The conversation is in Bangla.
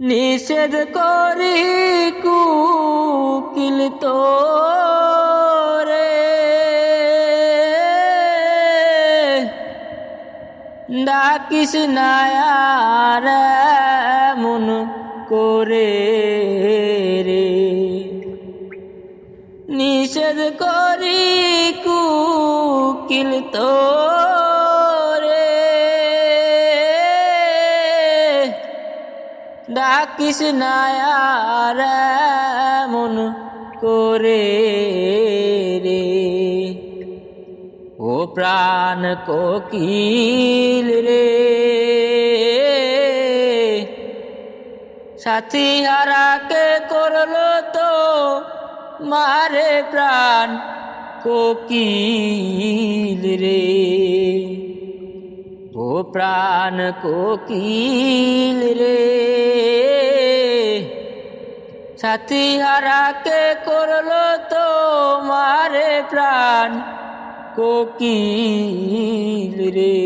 নিষেধ করি কুকিল তোরে, ডাকিস না আর এমন করে রে। নিষেধ করি কুকিল তোরে, ডাকিস না আর এমন করে রে। ও প্রাণ কোকিল রে, সাথী হারাকে করলো তো মারে প্রাণ কোকিল রে। ও প্রাণ কোকিল রে, সাথী হারাকে করলো তো মারে প্রাণ কোকিল রে।